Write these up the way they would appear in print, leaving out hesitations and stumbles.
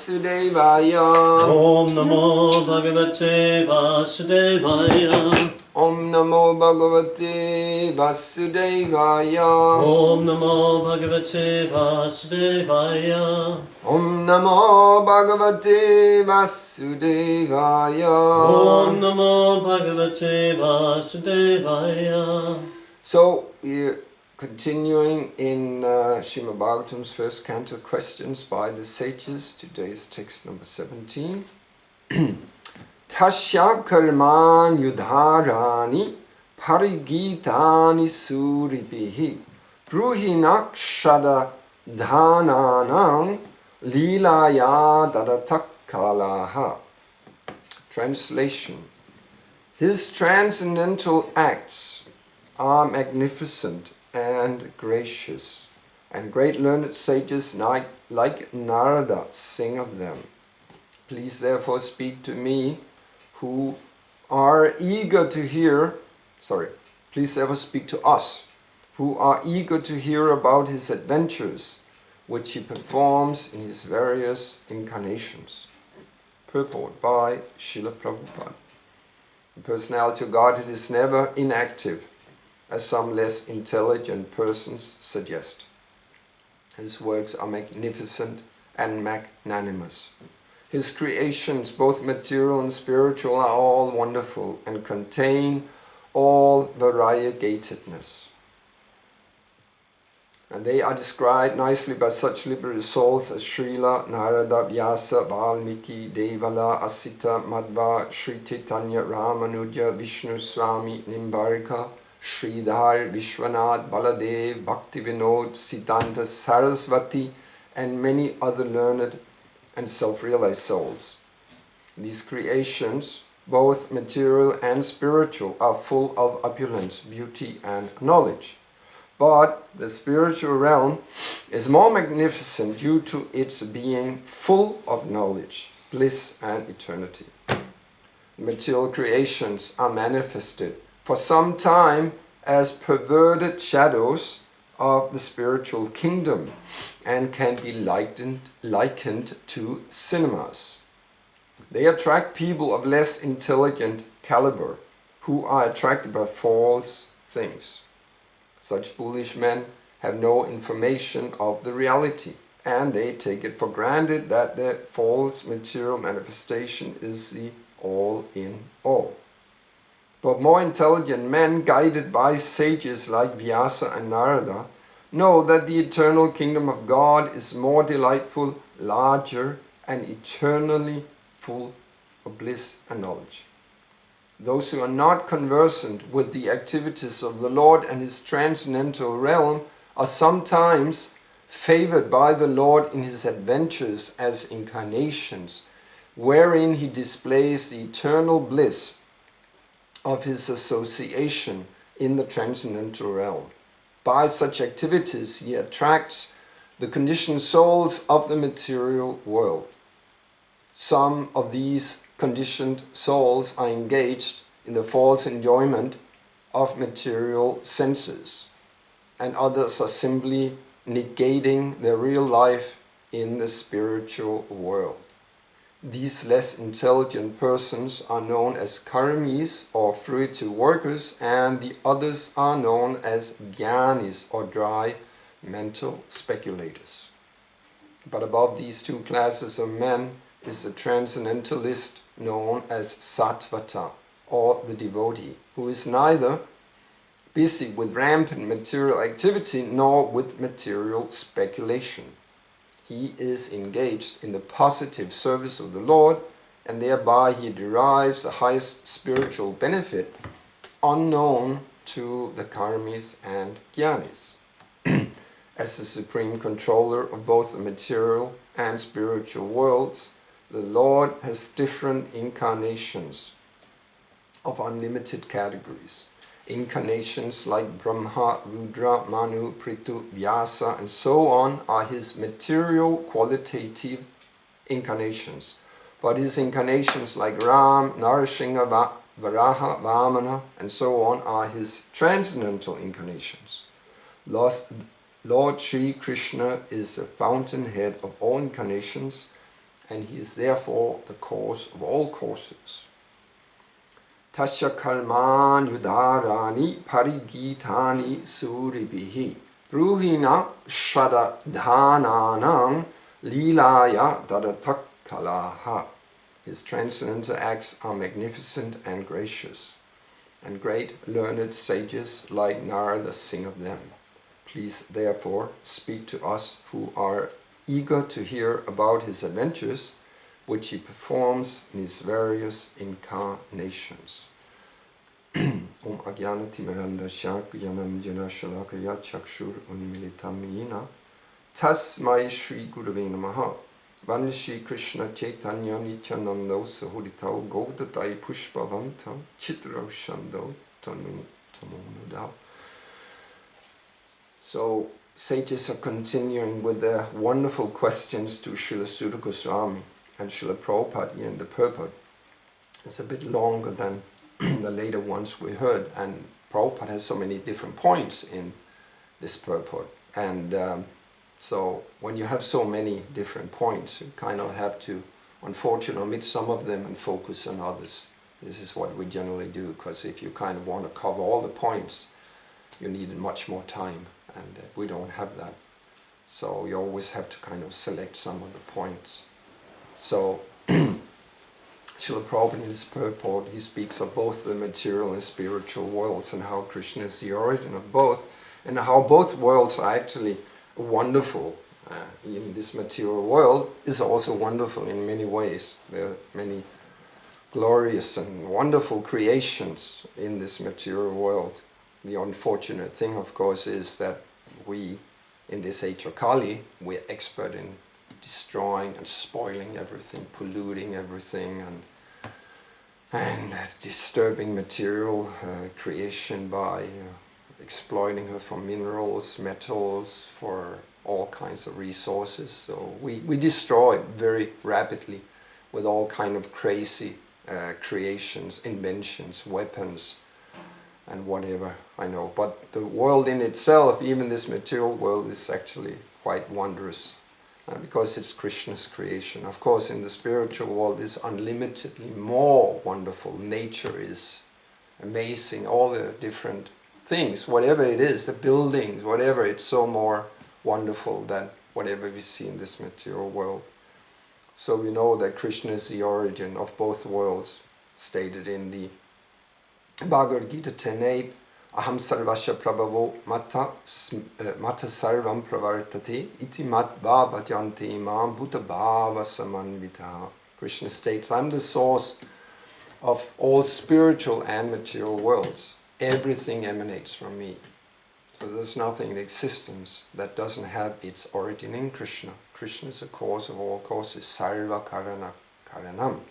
Vasudevaya. Om Namo Bhagavate Vasudevaya. Om Namo Bhagavate Vasudevaya. Om Namo Bhagavate Vasudevaya. Om Namo Bhagavate Vasudevaya. Om Namo Bhagavate Vasudevaya. So we're continuing in Srimad Bhagavatam's first canto, questions by the sages. Today's text number 17. Tasya karman yudharani parigitani suribihi bruhinakshada dhananam lilaya daratakalaha. Translation. His transcendental acts are magnificent and gracious, and great learned sages like Narada sing of them. Please therefore speak to me who are eager to hear, please therefore speak to us who are eager to hear about his adventures, which he performs in his various incarnations. Purport by Srila Prabhupada. The personality of Godhead is never inactive, as some less intelligent persons suggest. His works are magnificent and magnanimous. His creations, both material and spiritual, are all wonderful and contain all variegatedness. And they are described nicely by such liberal souls as Srila, Narada, Vyasa, Valmiki, Devala, Asita, Madhva, Sri Chaitanya, Ramanuja, Vishnu Swami, Nimbarika, Sridhar, Vishwanath, Baladev, Bhaktivinod, Siddhanta, Sarasvati, and many other learned and self-realized souls. These creations, both material and spiritual, are full of opulence, beauty, and knowledge. But the spiritual realm is more magnificent due to its being full of knowledge, bliss, and eternity. Material creations are manifested for some time as perverted shadows of the spiritual kingdom and can be likened to cinemas. They attract people of less intelligent caliber who are attracted by false things. Such foolish men have no information of the reality, and they take it for granted that their false material manifestation is the all in all. But more intelligent men, guided by sages like Vyasa and Narada, know that the eternal kingdom of God is more delightful, larger, and eternally full of bliss and knowledge. Those who are not conversant with the activities of the Lord and his transcendental realm are sometimes favored by the Lord in his adventures as incarnations, wherein he displays the eternal bliss of his association in the transcendental realm. By such activities, he attracts the conditioned souls of the material world. Some of these conditioned souls are engaged in the false enjoyment of material senses, and others are simply negating their real life in the spiritual world. These less intelligent persons are known as karmis or fruitive workers, and the others are known as jnanis or dry mental speculators. But above these two classes of men is the transcendentalist known as sattvata or the devotee, who is neither busy with rampant material activity nor with material speculation. He is engaged in the positive service of the Lord, and thereby he derives the highest spiritual benefit unknown to the karmis and jnanis. As the supreme controller of both the material and spiritual worlds, the Lord has different incarnations of unlimited categories. Incarnations like Brahma, Rudra, Manu, Prithu, Vyasa, and so on are his material qualitative incarnations. But his incarnations like Ram, Narasingha, Varaha, Vamana, and so on are his transcendental incarnations. Lord Sri Krishna is the fountainhead of all incarnations, and he is therefore the cause of all causes. Tasya kalman yudarani parigitani suribihi bruhina shadadhananam lilaya dadatakalaha. His transcendental acts are magnificent and gracious, and great learned sages like Narada sing of them. Please therefore speak to us who are eager to hear about his adventures, which he performs in his various incarnations. Om Agyanati Miranda Shak Yanam Jana Shalakaya Chakshur Unmilitam Yena Tasmai Shri Gurave Namaha. Vanshi Krishna Chaitanya Nityanando Sahuritao Govdatai Pushpavantam Chitrao Shando Tanu Tamonudao. So sages are continuing with their wonderful questions to Srila Sudha Goswami and Srila Prabhupada here in the purport. It's a bit longer than the later ones we heard, and Prabhupada has so many different points in this purport, and so when you have so many different points, you kind of have to, unfortunately, omit some of them and focus on others. This is what we generally do, because if you kind of want to cover all the points, you need much more time, and we don't have that. So you always have to kind of select some of the points. So Srila Prabhupada in his purport, he speaks of both the material and spiritual worlds and how Krishna is the origin of both, and how both worlds are actually wonderful. In this material world is also wonderful in many ways. There are many glorious and wonderful creations in this material world. The unfortunate thing, of course, is that we, in this age of Kali, we're expert in destroying and spoiling everything, polluting everything, and disturbing material creation by exploiting her for minerals, metals, for all kinds of resources. So we destroy very rapidly with all kind of crazy creations, inventions, weapons, and whatever, I know. But the world in itself, even this material world, is actually quite wondrous because it's Krishna's creation. Of course, in the spiritual world, it's unlimitedly more wonderful. Nature is amazing, all the different things, whatever it is, the buildings, whatever, it's so more wonderful than whatever we see in this material world. So we know that Krishna is the origin of both worlds, stated in the Bhagavad Gita 10.8, Aham sarvasya prabhavo mata sarvam pravartate iti matva bhajanti imam bhuta bhava samanvita. Krishna states, I'm the source of all spiritual and material worlds. Everything emanates from me. So there's nothing in existence that doesn't have its origin in Krishna. Krishna is the cause of all causes. Sarva karana karanam.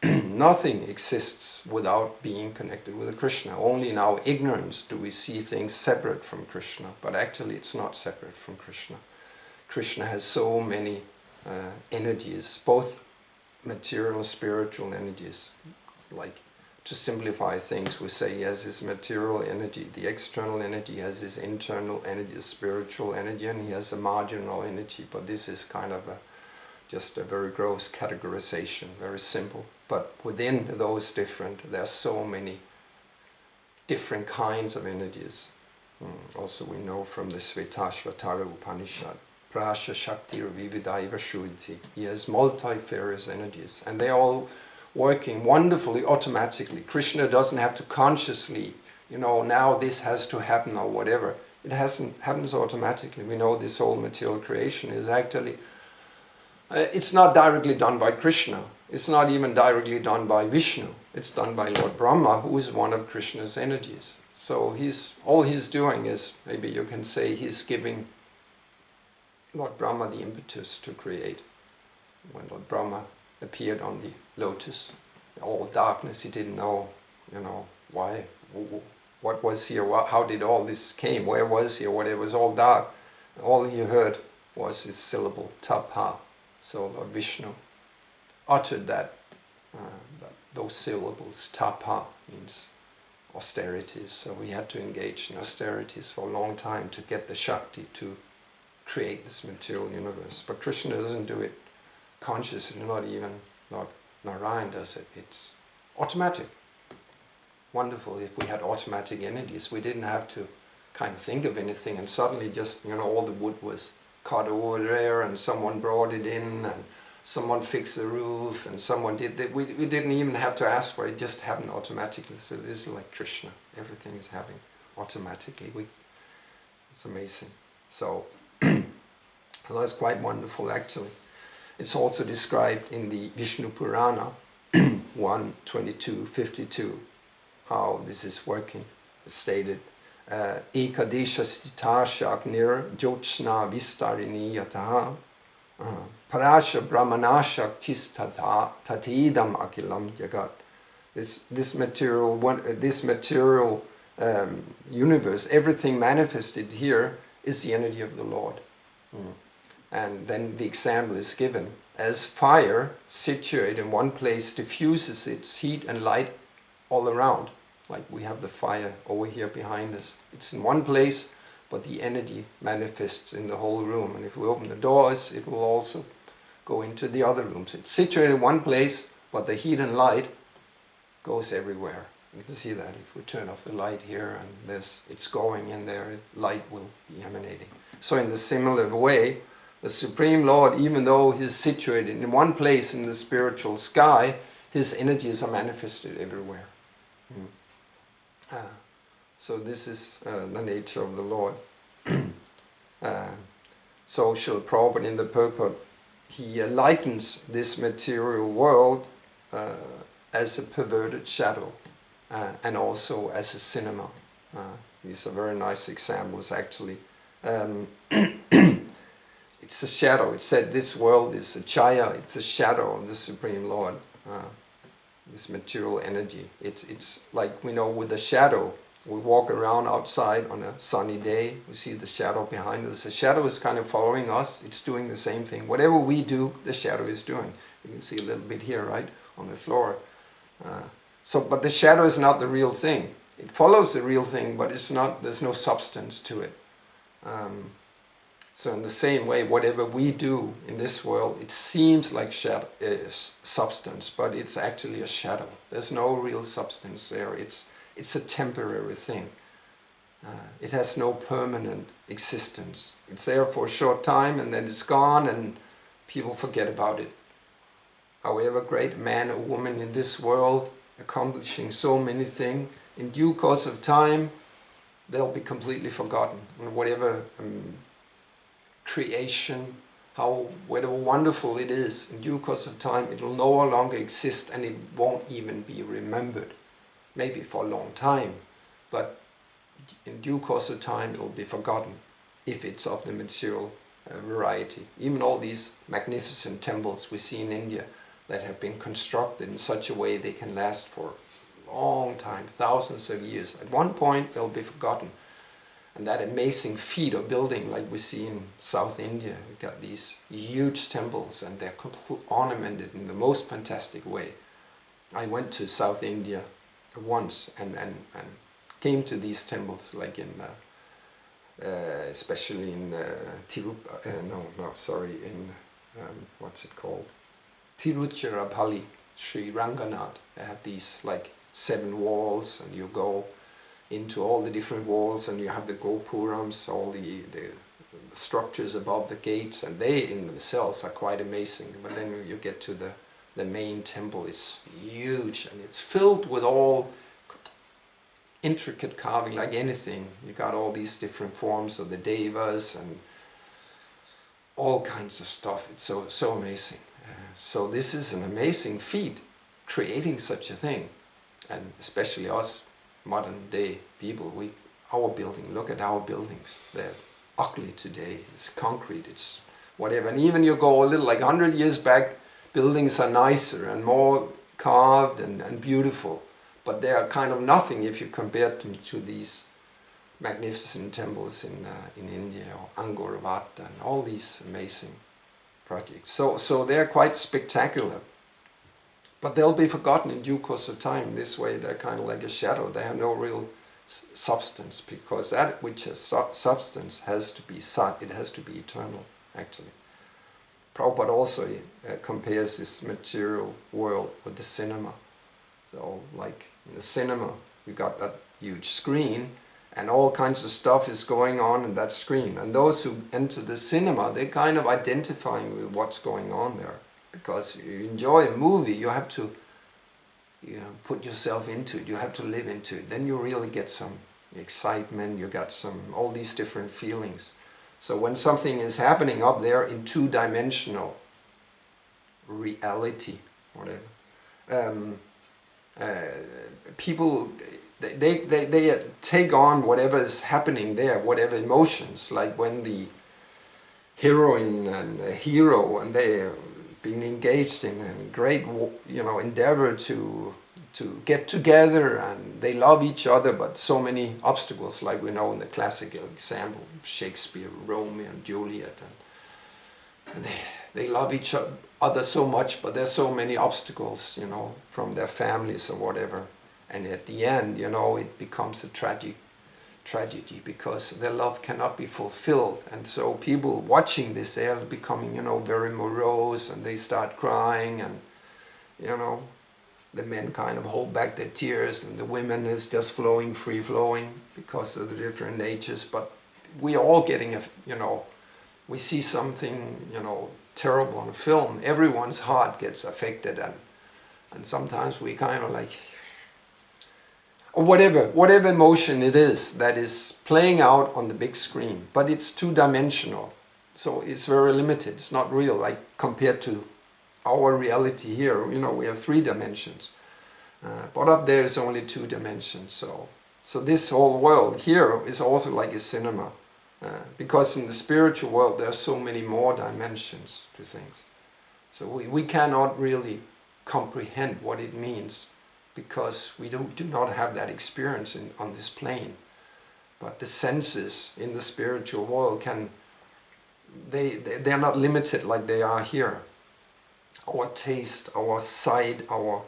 Nothing exists without being connected with Krishna. Only in our ignorance do we see things separate from Krishna. But actually it's not separate from Krishna. Krishna has so many energies, both material and spiritual energies. Like, to simplify things, we say he has his material energy, the external energy, he has his internal energy, his spiritual energy, and he has a marginal energy. But this is kind of just a very gross categorization, very simple. But within those different, there are so many different kinds of energies. Also we know from the Svetashvatara Upanishad, Prasha Shakti Vividaiva Shuddhiti. He has multifarious energies, and they all working wonderfully automatically. Krishna doesn't have to consciously, now this has to happen or whatever. It happens automatically. We know this whole material creation is actually, it's not directly done by Krishna. It's not even directly done by Vishnu. It's done by Lord Brahma, who is one of Krishna's energies. So all he's doing is, maybe you can say, he's giving Lord Brahma the impetus to create. When Lord Brahma appeared on the lotus, all darkness, he didn't know, why, what was here, how did all this came, where was he, it was all dark. All he heard was his syllable, tapa. So Lord Vishnu uttered those syllables. Tapa means austerities, so we had to engage in austerities for a long time to get the Shakti to create this material universe. But Krishna doesn't do it consciously, not Narayan does it. It's automatic. Wonderful if we had automatic energies. We didn't have to kind of think of anything, and suddenly just, all the wood was cut over there, and someone brought it in, and someone fixed the roof, and someone did that. We didn't even have to ask for it. It just happened automatically. So this is like Krishna. Everything is happening automatically. It's amazing. So that's quite wonderful, actually. It's also described in the Vishnu Purana 1:22-52 how this is working. It's stated, Ekadesha stita shagnir jyotsna vistarini yataha parasha brahmanasha tistata tatidam akilam jagat. This material universe, everything manifested here is the energy of the Lord. And then the example is given as fire situated in one place diffuses its heat and light all around. Like we have the fire over here behind us. It's in one place, but the energy manifests in the whole room. And if we open the doors, it will also go into the other rooms. It's situated in one place, but the heat and light goes everywhere. You can see that if we turn off the light here and it's going in there, light will be emanating. So in the similar way, the Supreme Lord, even though He is situated in one place in the spiritual sky, His energies are manifested everywhere. So this is the nature of the Lord. So Srila Prabhupada in the purport, he likens this material world as a perverted shadow and also as a cinema. These are very nice examples, actually. It's a shadow. It said this world is a chaya, it's a shadow of the Supreme Lord. This material energy. It's like we know with the shadow. We walk around outside on a sunny day, we see the shadow behind us. The shadow is kind of following us. It's doing the same thing. Whatever we do, the shadow is doing. You can see a little bit here, right, on the floor. But the shadow is not the real thing. It follows the real thing, but it's not. There's no substance to it. So in the same way, whatever we do in this world, it seems like substance, but it's actually a shadow. There's no real substance there. It's a temporary thing. It has no permanent existence. It's there for a short time and then it's gone and people forget about it. However great man or woman in this world, accomplishing so many things, in due course of time, they'll be completely forgotten. And whatever creation, whatever wonderful it is, in due course of time it will no longer exist and it won't even be remembered. Maybe for a long time, but in due course of time it will be forgotten if it's of the material variety. Even all these magnificent temples we see in India that have been constructed in such a way they can last for a long time, thousands of years. At one point they'll be forgotten. And that amazing feat of building, like we see in South India, we've got these huge temples and they're ornamented in the most fantastic way. I went to South India once and came to these temples, like in, especially in what's it called? Tiruchirappalli, Sri Ranganath. They have these like 7 walls and you go into all the different walls and you have the gopurams, all the structures above the gates, and they in themselves are quite amazing. But then you get to the main temple, it's huge and it's filled with all intricate carving like anything. You got all these different forms of the devas and all kinds of stuff. It's so amazing. So this is an amazing feat, creating such a thing, and especially us modern day people, our building, look at our buildings, they're ugly today, it's concrete, it's whatever, and even you go a little like 100 years back, buildings are nicer and more carved and beautiful, but they are kind of nothing if you compare them to these magnificent temples in India, or Angkor Wat, and all these amazing projects. So they're quite spectacular. But they'll be forgotten in due course of time. This way they're kind of like a shadow. They have no real substance, because that which has substance has to be sat. It has to be eternal, actually. Prabhupada also compares this material world with the cinema. So like in the cinema, we got that huge screen and all kinds of stuff is going on in that screen. And those who enter the cinema, they're kind of identifying with what's going on there. Because you enjoy a movie, you have to put yourself into it, you have to live into it. Then you really get some excitement, you got all these different feelings. So when something is happening up there in two-dimensional reality, whatever, people, they take on whatever is happening there, whatever emotions, like when the heroine and hero, and they're being engaged in a great, endeavor to get together, and they love each other, but so many obstacles, like we know in the classical example, Shakespeare, Romeo and Juliet, and they love each other so much, but there's so many obstacles, from their families or whatever, and at the end, it becomes a tragedy because their love cannot be fulfilled. And so people watching this, they are becoming, very morose, and they start crying, and, the men kind of hold back their tears, and the women is just free flowing because of the different natures. But we are all getting we see something, terrible on film, everyone's heart gets affected, and sometimes we kind of like, or whatever emotion it is that is playing out on the big screen, but it's two-dimensional, so it's very limited, it's not real, like compared to our reality here. We have 3 dimensions, but up there is only 2 dimensions. So this whole world here is also like a cinema, because in the spiritual world there are so many more dimensions to things. So we cannot really comprehend what it means, because we do not have that experience on this plane. But the senses in the spiritual world they're not limited like they are here. Our taste, our sight, our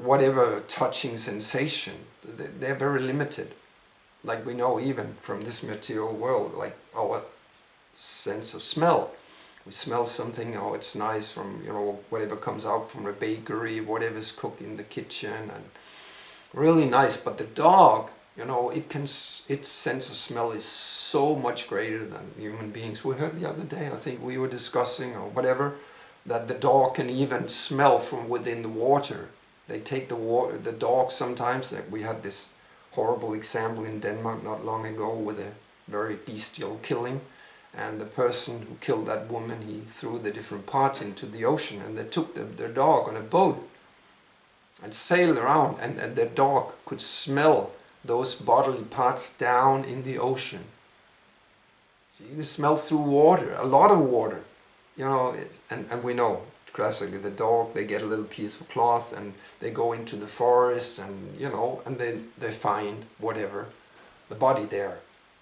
whatever touching sensation, they're very limited. Like we know even from this material world, like our sense of smell. We smell something, it's nice from, whatever comes out from a bakery, whatever's cooked in the kitchen, and really nice. But the dog, its sense of smell is so much greater than human beings. We heard the other day, I think we were discussing, or whatever, that the dog can even smell from within the water. They take the dog sometimes. We had this horrible example in Denmark not long ago with a very bestial killing. And the person who killed that woman, he threw the different parts into the ocean, and they took their dog on a boat and sailed around, and their dog could smell those bodily parts down in the ocean. So you can smell through water, a lot of water, and we know classically the dog, they get a little piece of cloth and they go into the forest, and and then they find whatever, the body there.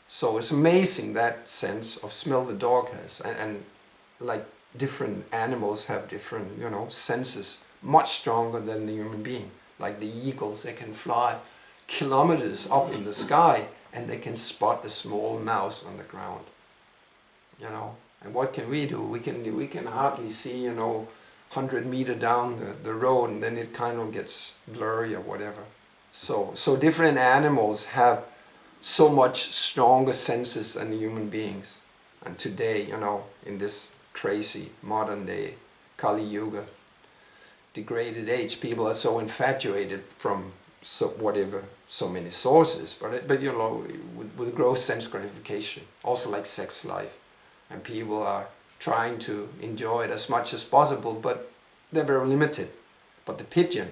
So it's amazing that sense of smell the dog has, and like different animals have different, senses, much stronger than the human being. Like the eagles, they can fly kilometers up in the sky and they can spot a small mouse on the ground. And what can we do? We can hardly see, 100 meters down the road, and then it kind of gets blurry or whatever. So different animals have so much stronger senses than human beings. And today, in this crazy modern day Kali Yuga, degraded age, people are so infatuated from so many sources, but with gross sense gratification, also like sex life, and people are trying to enjoy it as much as possible, but they're very limited. But the pigeon,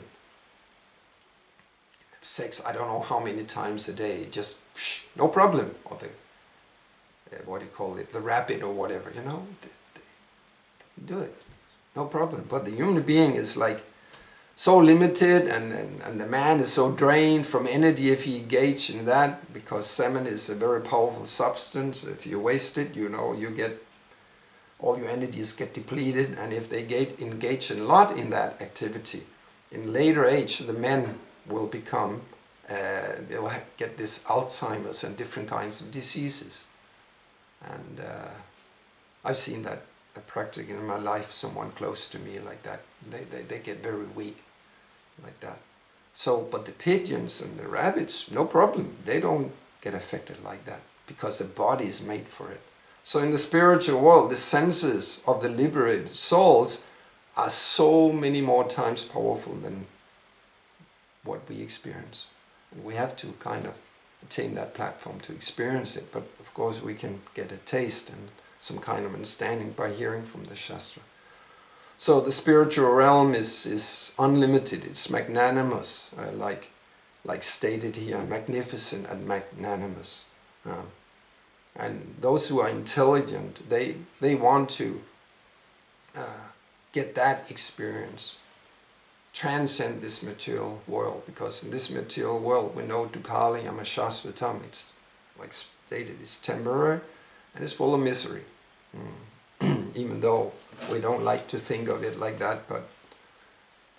sex, I don't know how many times a day, just no problem. Or the rabbit or whatever, they do it, no problem. But the human being is like so limited, and the man is so drained from energy if he engages in that, because semen is a very powerful substance. If you waste it, you get all your energies get depleted, and if they engage a lot in that activity, in later age, the men will become, they'll get this Alzheimer's and different kinds of diseases. And I've seen that practically in my life someone close to me like that. They get very weak like that. So, but the pigeons and the rabbits, no problem. They don't get affected like that because the body is made for it. So in the spiritual world, the senses of the liberated souls are so many more times powerful than what we experience. And we have to kind of attain that platform to experience it. But of course we can get a taste and some kind of understanding by hearing from the Shastra. So the spiritual realm is unlimited, it's magnanimous, like stated here, magnificent and magnanimous. And those who are intelligent, they want to get that experience, transcend this material world, because in this material world we know Dukkali Amashasvatam, it's like stated, it's temporary and it's full of misery. Even though we don't like to think of it like that, but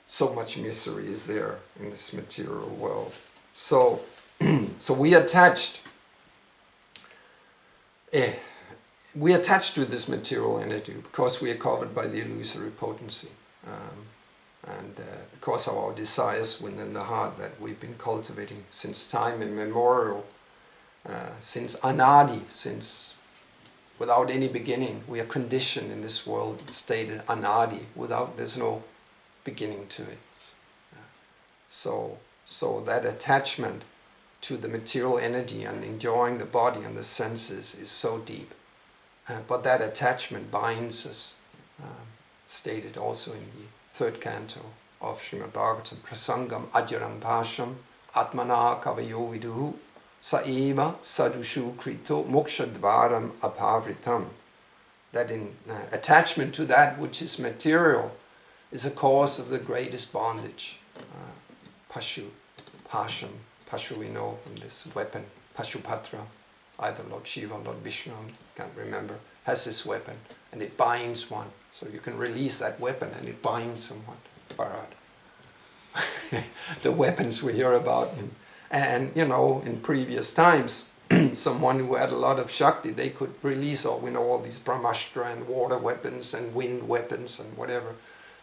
so much misery is there in this material world. So, so we attached to this material energy because we are covered by the illusory potency, and because of our desires within the heart that we've been cultivating since time immemorial, since anadi, since without any beginning. We are conditioned in this world, it's stated anadi, there's no beginning to it. So that attachment to the material energy and enjoying the body and the senses is so deep. But that attachment binds us, stated also in the third canto of Srimad Bhagavatam, Prasangam Ajaram Bhasham Atmana Kavayo Viduhu Saeva Sadushu Krito Mokshadvaram Apavritam. That in attachment to that which is material is a cause of the greatest bondage. Pashu, Pasham, Pashu we know from this weapon, Pashupatra, either Lord Shiva, Lord Vishnu, can't remember, has this weapon and it binds one. So you can release that weapon and it binds someone. Bharat. The weapons we hear about. And you know, in previous times, someone who had a lot of Shakti, they could release all these Brahmastra and water weapons and wind weapons and whatever.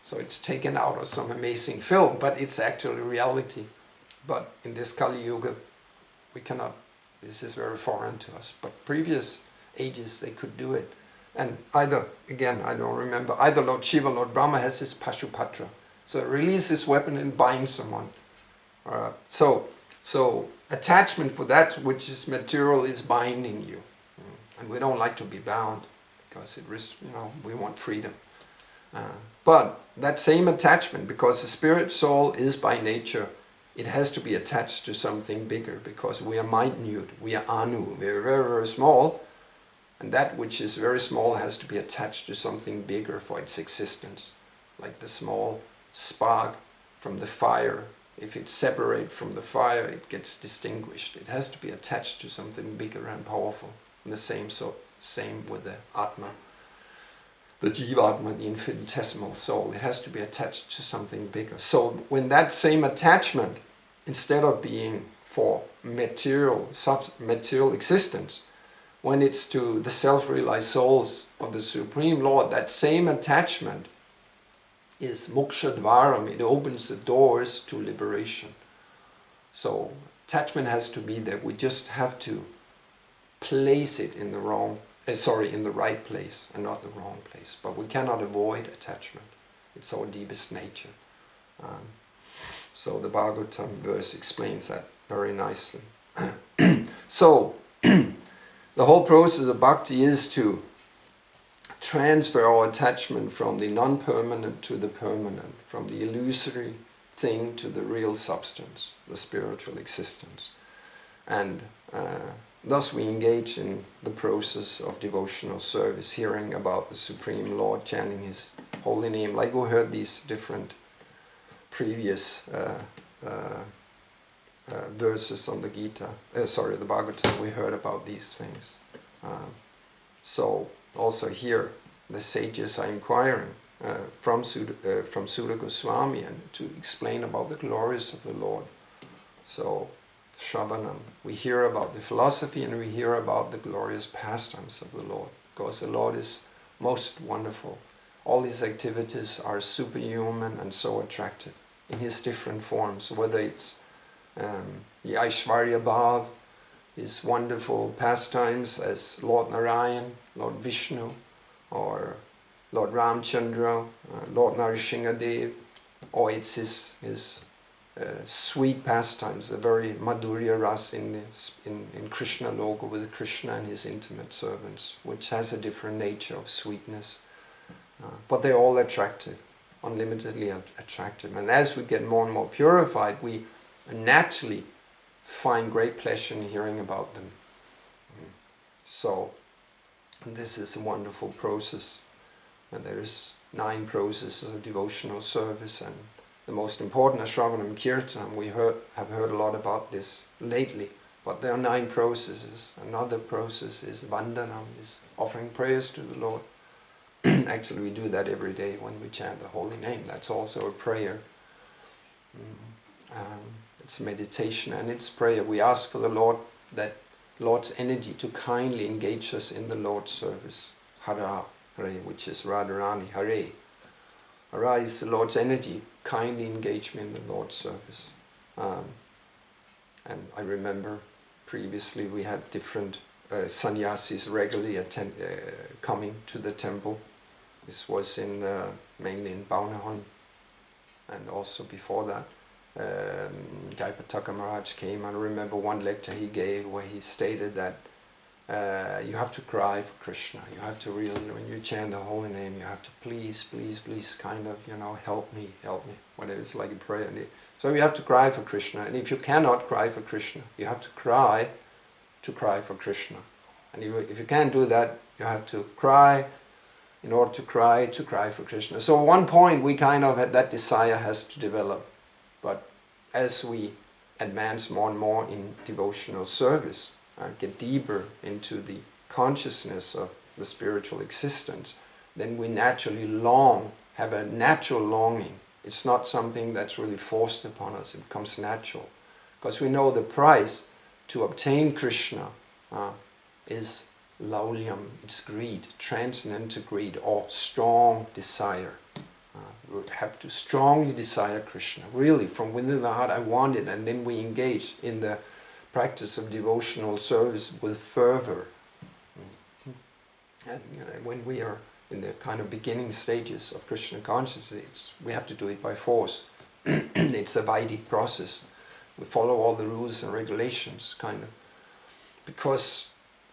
So it's taken out of some amazing film, but it's actually reality. But in this Kali Yuga, we cannot, this is very foreign to us. But previous ages, they could do it. And either, again, I don't remember, either Lord Shiva, Lord Brahma has his Pashupatra. So it releases weapon and binds someone. So attachment for that which is material is binding you. And we don't like to be bound because it risks, we want freedom. But that same attachment, because the spirit soul is by nature, it has to be attached to something bigger because we are minute, we are anu, we are very, very small. And that which is very small has to be attached to something bigger for its existence. Like the small spark from the fire. If it's separated from the fire, it gets distinguished. It has to be attached to something bigger and powerful. And the same with the Atma. The Jivatma, the infinitesimal soul. It has to be attached to something bigger. So when that same attachment, instead of being for material existence, when it's to the self-realized souls of the Supreme Lord, that same attachment is moksha dvaram. It opens the doors to liberation. So attachment has to be there. We just have to place it in the right place and not the wrong place. But we cannot avoid attachment. It's our deepest nature. So the Bhagavatam verse explains that very nicely. So the whole process of bhakti is to transfer our attachment from the non-permanent to the permanent, from the illusory thing to the real substance, the spiritual existence. And thus we engage in the process of devotional service, hearing about the Supreme Lord, chanting His holy name, like we heard these different previous verses on the Gita, the Bhagavatam, we heard about these things. So also here the sages are inquiring from Sudha Goswami and to explain about the glories of the Lord. So Shravanam, we hear about the philosophy and we hear about the glorious pastimes of the Lord, because the Lord is most wonderful. All his activities are superhuman and so attractive in his different forms, whether it's the Aishwarya Bhav, his wonderful pastimes as Lord Narayan, Lord Vishnu, or Lord Ramchandra, Lord Narasimhadev, or it's his sweet pastimes, the very Madhurya Ras in Krishna Loka with Krishna and his intimate servants, which has a different nature of sweetness. But they're all attractive, unlimitedly attractive. And as we get more and more purified, we naturally find great pleasure in hearing about them. So this is a wonderful process. And there is 9 processes of devotional service, and the most important is Shravanam Kirtan. We have heard a lot about this lately, but there are 9 processes. Another process is Vandanam, is offering prayers to the Lord. Actually, we do that every day when we chant the holy name. That's also a prayer. It's meditation and it's prayer. We ask for the Lord, that Lord's energy to kindly engage us in the Lord's service. Hara, Hare, which is Radharani, Hare. Hara is the Lord's energy, kindly engage me in the Lord's service. And I remember previously we had different sannyasis regularly coming to the temple. This was mainly in Baunahan, and also before that Jayapataka Maharaj came. I remember one lecture he gave where he stated that you have to cry for Krishna. You have to really, when you chant the holy name, you have to please, please, please, kind of, help me, whatever. It's like a prayer. So you have to cry for Krishna. And if you cannot cry for Krishna, you have to cry for Krishna. And if you can't do that, you have to cry in order to cry for Krishna. So at one point we kind of had that desire has to develop. But as we advance more and more in devotional service, get deeper into the consciousness of the spiritual existence, then we naturally have a natural longing. It's not something that's really forced upon us, it becomes natural. Because we know the price to obtain Krishna is laulyam, it's greed, transcendental greed, or strong desire. We have to strongly desire Krishna. Really, from within the heart, I want it, and then we engage in the practice of devotional service with fervor. And when we are in the kind of beginning stages of Krishna consciousness, we have to do it by force. It's a Vedic process. We follow all the rules and regulations, kind of, because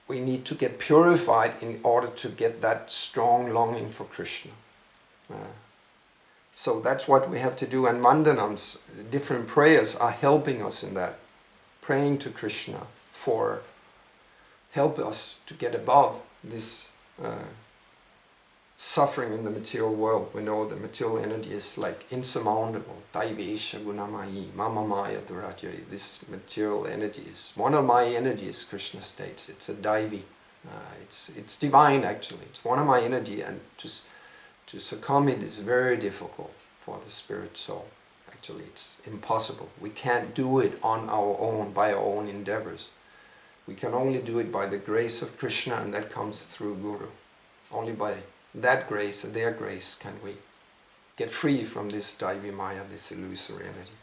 we need to get purified in order to get that strong longing for Krishna. So that's what we have to do, and Vandanams, different prayers, are helping us in that. Praying to Krishna help us to get above this suffering in the material world. We know the material energy is like insurmountable. Daivesha gunamayi, mama maya durajya. This material energy is one of my energies, Krishna states. It's a daivi. It's divine actually. It's one of my energy, and to succumb it is very difficult for the spirit soul. Actually, it's impossible. We can't do it on our own, by our own endeavors. We can only do it by the grace of Krishna, and that comes through Guru. Only by that grace, their grace, can we get free from this Daivi Maya, this illusory energy.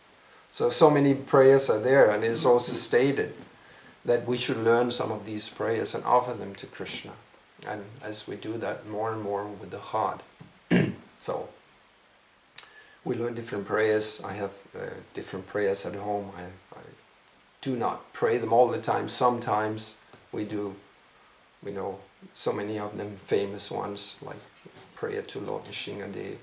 So many prayers are there, and it is also stated that we should learn some of these prayers and offer them to Krishna. And as we do that more and more with the heart. So we learn different prayers. I have different prayers at home. I do not pray them all the time. Sometimes we do. We know so many of them famous ones, like prayer to Lord Nrsimhadev,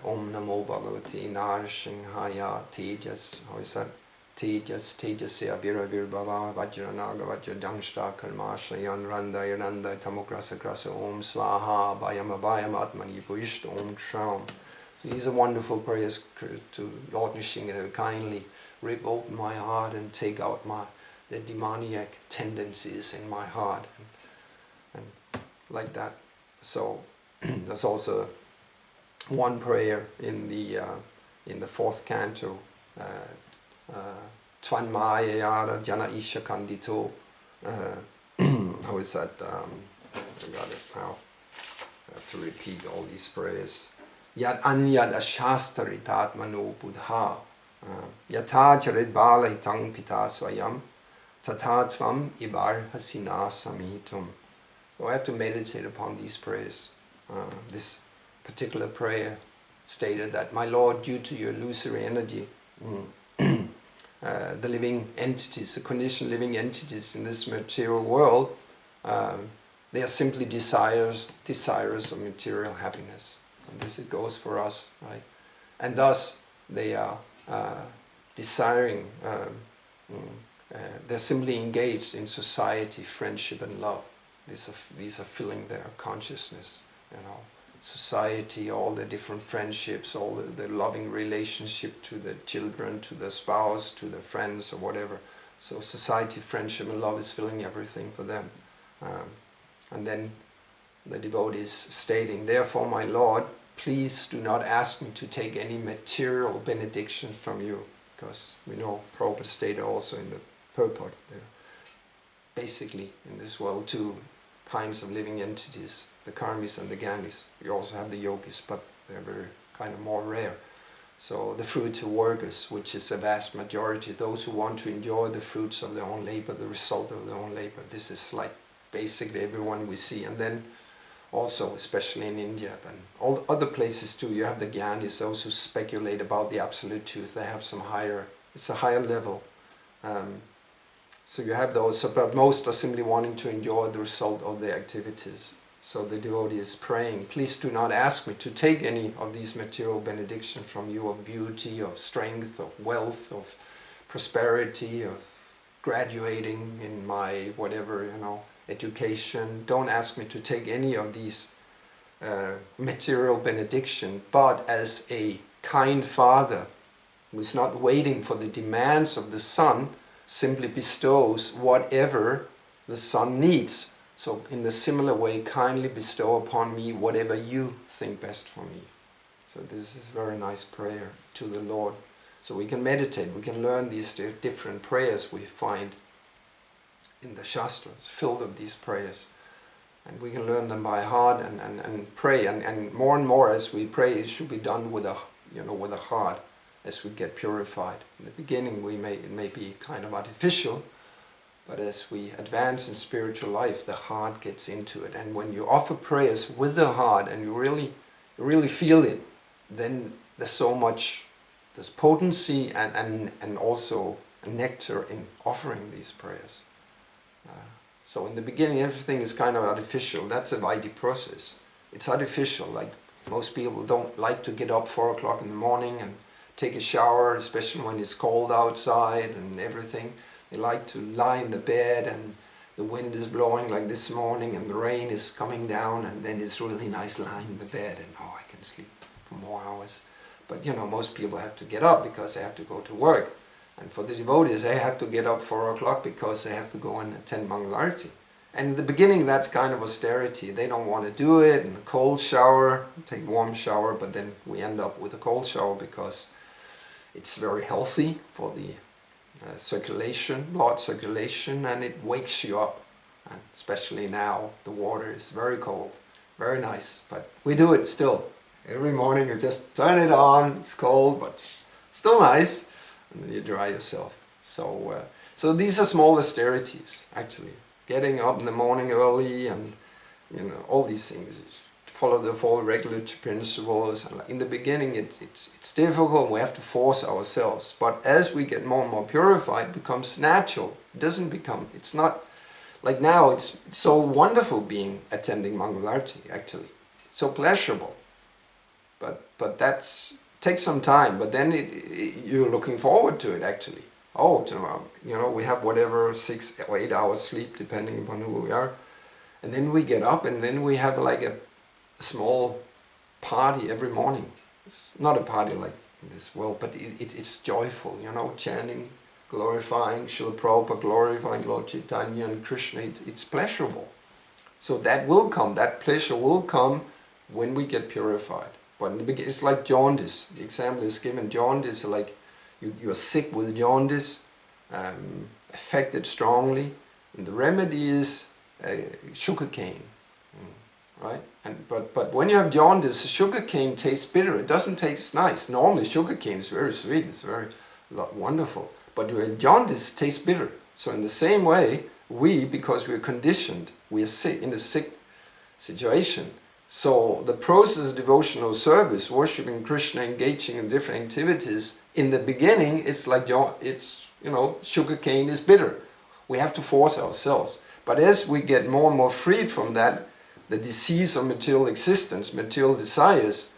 Om Namo Bhagavati Narasimhaya Tejas. How is that? Tejasya Viravir Bhava Vajranaga Vajradangshta Karmasha Yanranda Yananda Tamokrasa Krasa Om Swaha Bhayam Abhayam Atmani Bhuishta Om Sham. So these are wonderful prayers to Lord Nrsimhadev. Kindly rip open my heart and take out the demoniac tendencies in my heart, and like that. So there's also one prayer in the 4th canto. Tvan Maya Yara Jana Isha Kandito. How is that? I got it now. have to repeat all these prayers. Yat anyad ashastaritatmano buddha yatha charit bala hitang pita swayam tatatvam ibar hasina samitum. So I have to meditate upon these prayers. This particular prayer stated that, my Lord, due to your illusory energy, the living entities, the conditioned living entities in this material world, they are simply desirous of material happiness. And this it goes for us, right? And thus they are desiring, they're simply engaged in society, friendship and love. These are filling their consciousness, society, all the different friendships, all the loving relationship to the children, to the spouse, to the friends or whatever. So society, friendship and love is filling everything for them. And then the devotee is stating, therefore my Lord, please do not ask me to take any material benediction from you, because we know Prabhupada stated also in the purport there. Basically in this world two kinds of living entities, the karmis and the gyanis. We also have the yogis, but they're very kind of more rare. So the fruitful workers, which is a vast majority, those who want to enjoy the fruits of their own labor, the result of their own labor. This is like basically everyone we see. And then also, especially in India, and all other places too, you have the gyanis, those who speculate about the absolute truth. They have some higher, it's a higher level. So you have those, but most are simply wanting to enjoy the result of their activities. So the devotee is praying, please do not ask me to take any of these material benediction from you, of beauty, of strength, of wealth, of prosperity, of graduating in my whatever, education. Don't ask me to take any of these material benediction, but as a kind father who is not waiting for the demands of the son, simply bestows whatever the son needs. So in a similar way, kindly bestow upon me whatever you think best for me. So this is a very nice prayer to the Lord. So we can meditate, we can learn these different prayers we find in the Shastras, filled with these prayers. And we can learn them by heart and pray. And more as we pray, it should be done with a, with a heart. As we get purified. In the beginning it may be kind of artificial, but as we advance in spiritual life, the heart gets into it. And when you offer prayers with the heart and you really feel it, then there's so much, there's potency and also a nectar in offering these prayers. So in the beginning everything is kind of artificial. That's a Vaidhi process. It's artificial, like most people don't like to get up 4 o'clock in the morning and take a shower, especially when it's cold outside and everything. They like to lie in the bed and the wind is blowing like this morning and the rain is coming down, and then it's really nice lying in the bed and I can sleep for more hours. But most people have to get up because they have to go to work. And for the devotees, they have to get up 4 o'clock because they have to go and attend Mangalarti. And in the beginning that's kind of austerity. They don't want to do it, and a cold shower, take warm shower, but then we end up with a cold shower because it's very healthy for the circulation, blood circulation, and it wakes you up. And especially now, the water is very cold, very nice, but we do it still. Every morning you just turn it on, it's cold, but still nice, and then you dry yourself. So these are small austerities, actually. Getting up in the morning early and, all these things. Follow the 4 regulatory principles. And in the beginning it's difficult, we have to force ourselves, but as we get more and more purified, it becomes natural. It's not like now, it's so wonderful attending Mangalarti, actually. It's so pleasurable, but that's takes some time, but then you're looking forward to it, actually. We have whatever 6 or 8 hours sleep depending upon who we are, and then we get up and then we have like a small party every morning. It's not a party like in this world, but it's joyful, chanting, glorifying Srila Prabhupada, glorifying Lord Chaitanya and Krishna. It's pleasurable. So that will come, that pleasure will come when we get purified. But in the beginning, it's like jaundice. The example is given, jaundice, like you're sick with jaundice, affected strongly, and the remedy is sugarcane. Right? But when you have jaundice, sugar cane tastes bitter. It doesn't taste nice. Normally sugar cane is very sweet. It's very wonderful. But when jaundice tastes bitter. So in the same way, we, because we're conditioned, we are sick in a sick situation. So the process of devotional service, worshiping Krishna, engaging in different activities, in the beginning, it's like sugar cane is bitter. We have to force ourselves. But as we get more and more freed from that, the disease of material existence, material desires,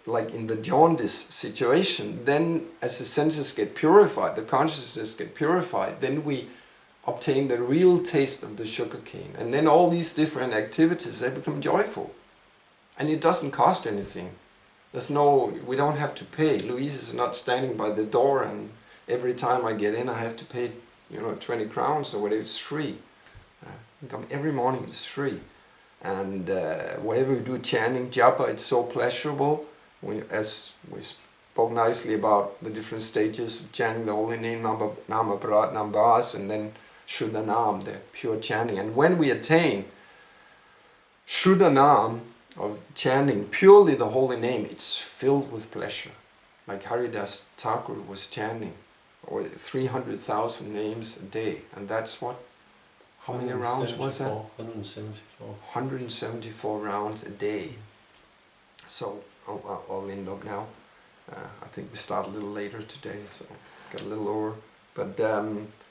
like in the jaundice situation, then as the senses get purified, the consciousness get purified, then we obtain the real taste of the sugar cane. And then all these different activities, they become joyful. And it doesn't cost anything. We don't have to pay. Louise is not standing by the door and every time I get in I have to pay 20 crowns or whatever. It's free. Every morning it's free. And whatever we do, chanting, japa, it's so pleasurable. As we spoke nicely about the different stages of chanting the holy name, Nama Parat Nambas, and then Shuddha Nam, the pure chanting. And when we attain Shuddha Nam, of chanting purely the holy name, it's filled with pleasure. Like Haridas Thakur was chanting, or 300,000 names a day. And that's what? How many rounds was that? 174. 174 rounds a day. So I'll end up now. I think we start a little later today, so get a little over. But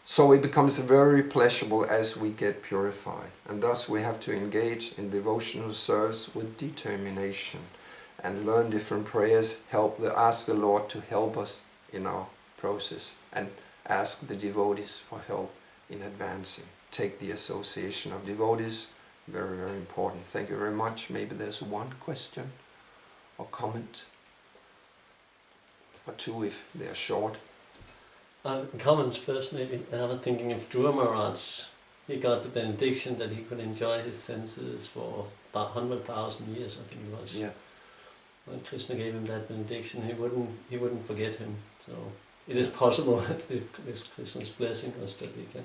so it becomes very pleasurable as we get purified. And thus we have to engage in devotional service with determination and learn different prayers, ask the Lord to help us in our process, and ask the devotees for help in advancing. Take the association of devotees, very, very important. Thank you very much. Maybe there's one question or comment, or two if they're short. Comments first, maybe. I was thinking of Dhruva Maharaj. He got the benediction that he could enjoy his senses for about 100,000 years, I think it was. Yeah. When Krishna gave him that benediction, he wouldn't forget him. So it is possible with Krishna's blessing us that we can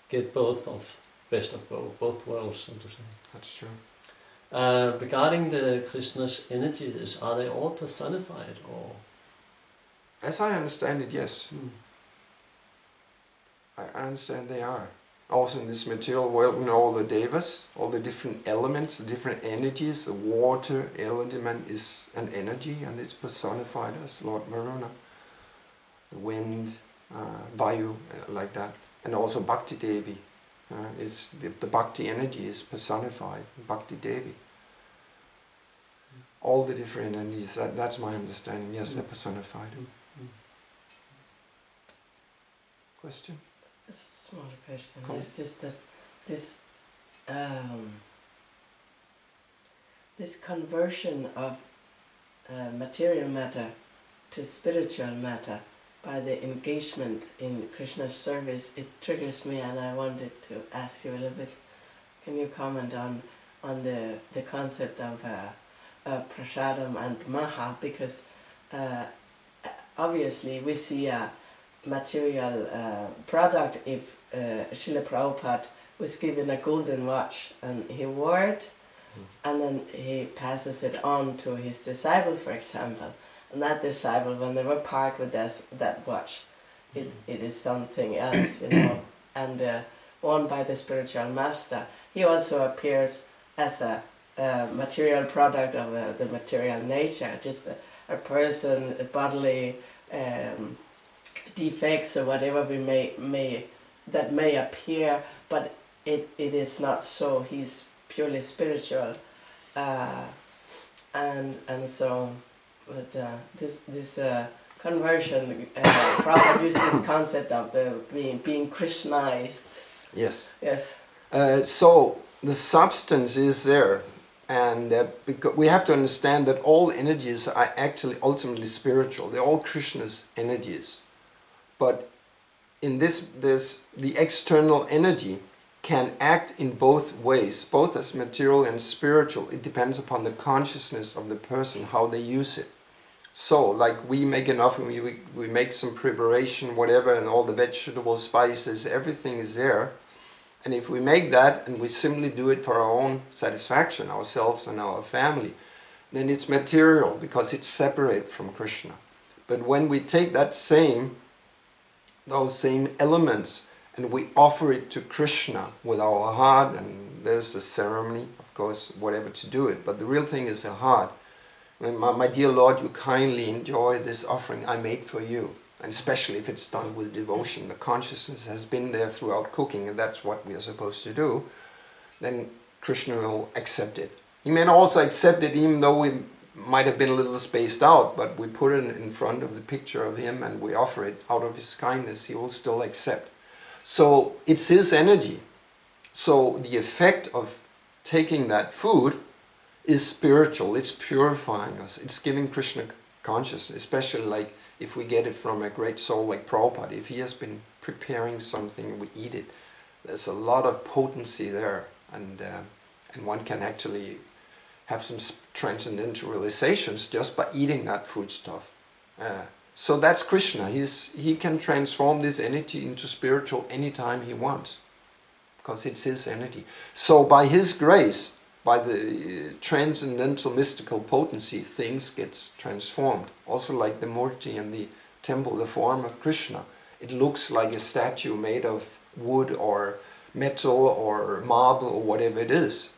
get best of both worlds, so to say. That's true. Regarding the Krishna's energies, are they all personified or? As I understand it, yes. I understand they are. Also in this material world, all the devas, all the different elements, the different energies. The water element is an energy and it's personified as Lord Varuna. The wind, Vayu, like that. And also Bhakti Devi. Is the Bhakti energy is personified, Bhakti Devi. All the different energies, that's my understanding. Yes, they're personified. Question? A smaller question. Cool. Is this that this conversion of material matter to spiritual matter by the engagement in Krishna's service, it triggers me, and I wanted to ask you a little bit. Can you comment on the concept of prasadam and maha? Because obviously we see a material product. If Srila Prabhupada was given a golden watch and he wore it, and then he passes it on to his disciple, for example, and that disciple, when they were part with that watch, it is something else, and worn by the spiritual master. He also appears as a material product of the material nature, just a person, a bodily defects or whatever we may appear, but it is not so. He's purely spiritual, and so. But this conversion, Prabhupada used this concept of being Krishnized. Yes. Yes. So the substance is there, and because we have to understand that all energies are actually ultimately spiritual. They're all Krishna's energies, but in the external energy can act in both ways, both as material and spiritual. It depends upon the consciousness of the person, how they use it. So, like we make an offering, we make some preparation, whatever, and all the vegetables, spices, everything is there. And if we make that and we simply do it for our own satisfaction, ourselves and our family, then it's material because it's separate from Krishna. But when we take those same elements and we offer it to Krishna with our heart, and there's a ceremony, of course, whatever to do it, but the real thing is the heart. My dear Lord, you kindly enjoy this offering I made for you. And especially if it's done with devotion, the consciousness has been there throughout cooking, and that's what we are supposed to do, then Krishna will accept it. He may also accept it even though we might have been a little spaced out, but we put it in front of the picture of him and we offer it out of his kindness, he will still accept. So it's his energy. So the effect of taking that food is spiritual, it's purifying us, it's giving Krishna consciousness, especially like if we get it from a great soul like Prabhupada. If he has been preparing something, we eat it, there's a lot of potency there, and one can actually have some transcendental realizations just by eating that foodstuff. So that's Krishna. He can transform this energy into spiritual anytime he wants, because it's his energy. So by his grace, by the transcendental mystical potency, things gets transformed. Also like the murti in the temple, the form of Krishna. It looks like a statue made of wood or metal or marble or whatever it is.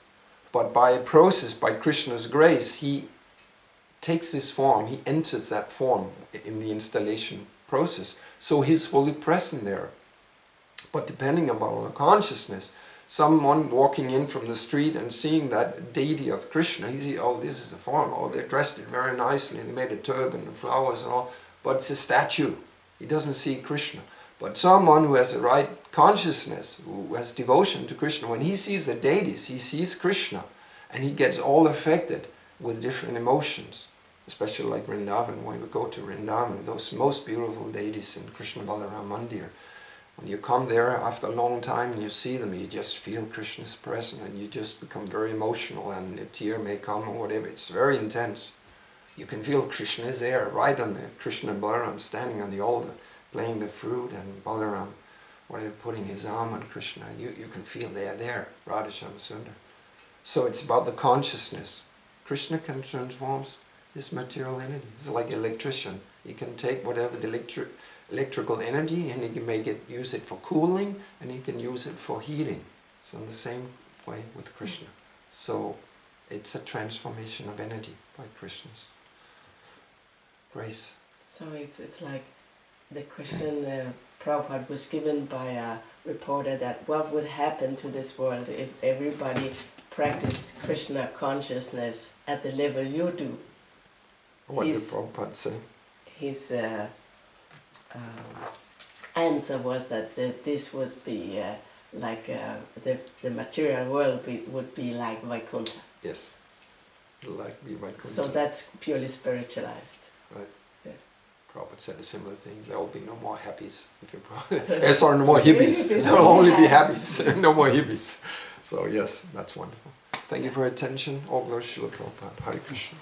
But by a process, by Krishna's grace, he takes this form, he enters that form in the installation process. So he's fully present there. But depending upon our consciousness, someone walking in from the street and seeing that deity of Krishna, he sees, oh, this is a form, oh, they dressed it very nicely, they made a turban and flowers and all, but it's a statue. He doesn't see Krishna. But someone who has the right consciousness, who has devotion to Krishna, when he sees the deities, he sees Krishna, and he gets all affected with different emotions, especially like Vrindavan. When we go to Vrindavan, those most beautiful deities in Krishna Balaram Mandir, when you come there after a long time and you see them, you just feel Krishna's presence and you just become very emotional, and a tear may come or whatever. It's very intense. You can feel Krishna is there, right on the Krishna and Balaram standing on the altar, playing the fruit, and Balaram, whatever, putting his arm on Krishna. You can feel they are there, Radha Sundar. So it's about the consciousness. Krishna can transform his material energy. It's like an electrician. He can take whatever the electrical energy and he can use it for cooling, and he can use it for heating. So in the same way with Krishna. So it's a transformation of energy by Krishna's grace. So it's like the question Prabhupada was given by a reporter, that what would happen to this world if everybody practiced Krishna consciousness at the level you do. What did Prabhupada say? His answer was that this would be like the material world would be like Vaikuntha. Yes, like be Vaikuntha. So that's purely spiritualized. Right. Yeah. Prabhupada said a similar thing. There will be no more happies. Sorry, no more hippies. There will only be happies. No more hippies. So yes, that's wonderful. Thank you for your attention. All glory to Srila Prabhupada. Hare Krishna.